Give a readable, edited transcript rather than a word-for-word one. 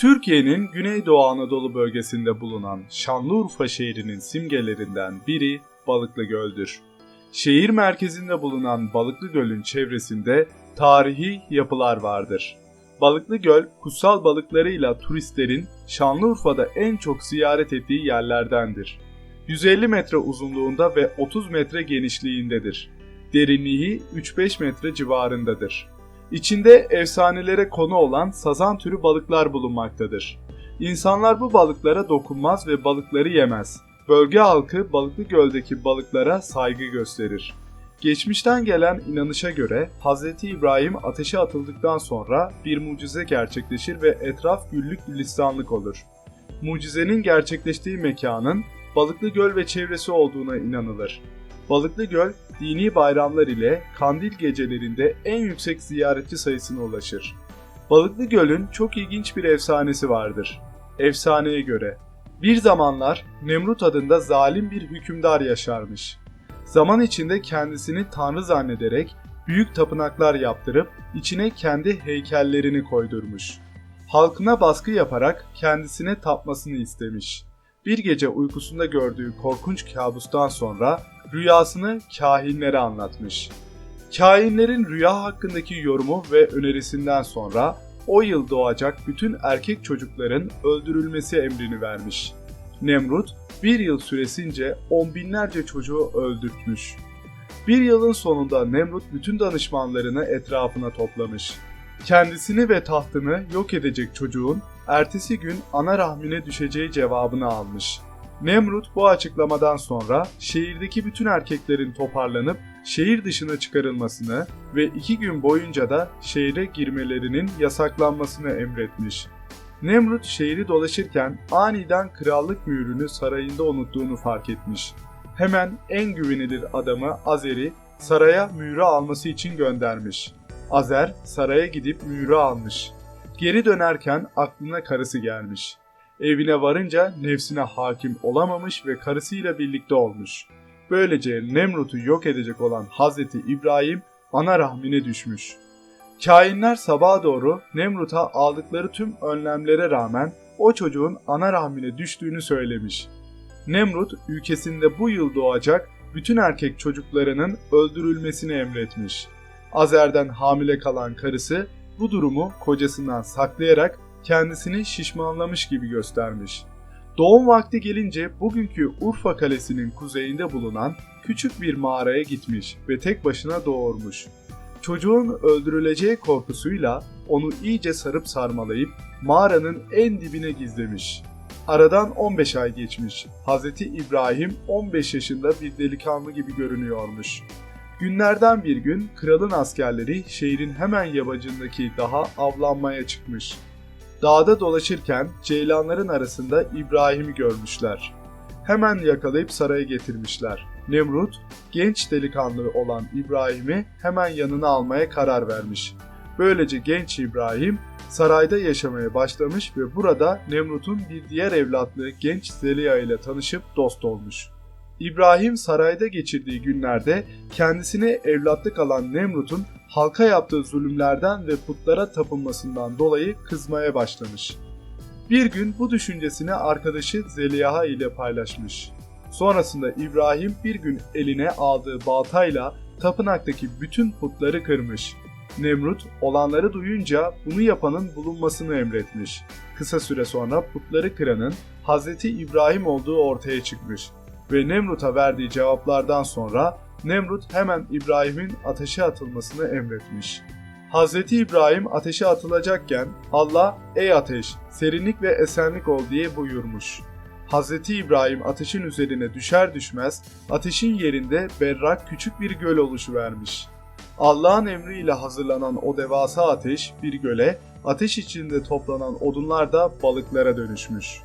Türkiye'nin Güneydoğu Anadolu bölgesinde bulunan Şanlıurfa şehrinin simgelerinden biri Balıklı Göl'dür. Şehir merkezinde bulunan Balıklı Göl'ün çevresinde tarihi yapılar vardır. Balıklı Göl, kutsal balıklarıyla turistlerin Şanlıurfa'da en çok ziyaret ettiği yerlerdendir. 150 metre uzunluğunda ve 30 metre genişliğindedir. Derinliği 3-5 metre civarındadır. İçinde efsanelere konu olan sazan türü balıklar bulunmaktadır. İnsanlar bu balıklara dokunmaz ve balıkları yemez. Bölge halkı Balıklı Göl'deki balıklara saygı gösterir. Geçmişten gelen inanışa göre Hz. İbrahim ateşe atıldıktan sonra bir mucize gerçekleşir ve etraf güllük gülistanlık olur. Mucizenin gerçekleştiği mekanın Balıklı Göl ve çevresi olduğuna inanılır. Balıklı Göl, dini bayramlar ile kandil gecelerinde en yüksek ziyaretçi sayısına ulaşır. Balıklı Göl'ün çok ilginç bir efsanesi vardır. Efsaneye göre, bir zamanlar Nemrut adında zalim bir hükümdar yaşarmış. Zaman içinde kendisini tanrı zannederek büyük tapınaklar yaptırıp içine kendi heykellerini koydurmuş. Halkına baskı yaparak kendisine tapmasını istemiş. Bir gece uykusunda gördüğü korkunç kabustan sonra rüyasını kâhinlere anlatmış. Kâhinlerin rüya hakkındaki yorumu ve önerisinden sonra o yıl doğacak bütün erkek çocukların öldürülmesi emrini vermiş. Nemrut bir yıl süresince on binlerce çocuğu öldürtmüş. Bir yılın sonunda Nemrut bütün danışmanlarını etrafına toplamış. Kendisini ve tahtını yok edecek çocuğun ertesi gün ana rahmine düşeceği cevabını almış. Nemrut bu açıklamadan sonra şehirdeki bütün erkeklerin toparlanıp şehir dışına çıkarılmasını ve 2 gün boyunca da şehre girmelerinin yasaklanmasını emretmiş. Nemrut şehri dolaşırken aniden krallık mührünü sarayında unuttuğunu fark etmiş. Hemen en güvenilir adamı Azer'i saraya mührü alması için göndermiş. Azer saraya gidip mührü almış. Geri dönerken aklına karısı gelmiş. Evine varınca nefsine hakim olamamış ve karısıyla birlikte olmuş. Böylece Nemrut'u yok edecek olan Hazreti İbrahim ana rahmine düşmüş. Kâhinler sabaha doğru Nemrut'a aldıkları tüm önlemlere rağmen o çocuğun ana rahmine düştüğünü söylemiş. Nemrut ülkesinde bu yıl doğacak bütün erkek çocuklarının öldürülmesini emretmiş. Azer'den hamile kalan karısı bu durumu kocasından saklayarak kendisini şişmanlamış gibi göstermiş. Doğum vakti gelince bugünkü Urfa Kalesi'nin kuzeyinde bulunan küçük bir mağaraya gitmiş ve tek başına doğurmuş. Çocuğun öldürüleceği korkusuyla onu iyice sarıp sarmalayıp mağaranın en dibine gizlemiş. Aradan 15 ay geçmiş. Hz. İbrahim 15 yaşında bir delikanlı gibi görünüyormuş. Günlerden bir gün kralın askerleri şehrin hemen yamacındaki dağa avlanmaya çıkmış. Dağda dolaşırken ceylanların arasında İbrahim'i görmüşler. Hemen yakalayıp saraya getirmişler. Nemrut, genç delikanlı olan İbrahim'i hemen yanına almaya karar vermiş. Böylece genç İbrahim sarayda yaşamaya başlamış ve burada Nemrut'un bir diğer evlatlığı genç Zeliha ile tanışıp dost olmuş. İbrahim sarayda geçirdiği günlerde kendisine evlatlık alan Nemrut'un halka yaptığı zulümlerden ve putlara tapınmasından dolayı kızmaya başlamış. Bir gün bu düşüncesini arkadaşı Zeliha ile paylaşmış. Sonrasında İbrahim bir gün eline aldığı baltayla tapınaktaki bütün putları kırmış. Nemrut olanları duyunca bunu yapanın bulunmasını emretmiş. Kısa süre sonra putları kıranın Hz. İbrahim olduğu ortaya çıkmış. Ve Nemrut'a verdiği cevaplardan sonra Nemrut hemen İbrahim'in ateşe atılmasını emretmiş. Hz. İbrahim ateşe atılacakken Allah "Ey ateş, serinlik ve esenlik ol" diye buyurmuş. Hz. İbrahim ateşin üzerine düşer düşmez ateşin yerinde berrak küçük bir göl oluşuvermiş. Allah'ın emriyle hazırlanan o devasa ateş bir göle, ateş içinde toplanan odunlar da balıklara dönüşmüş.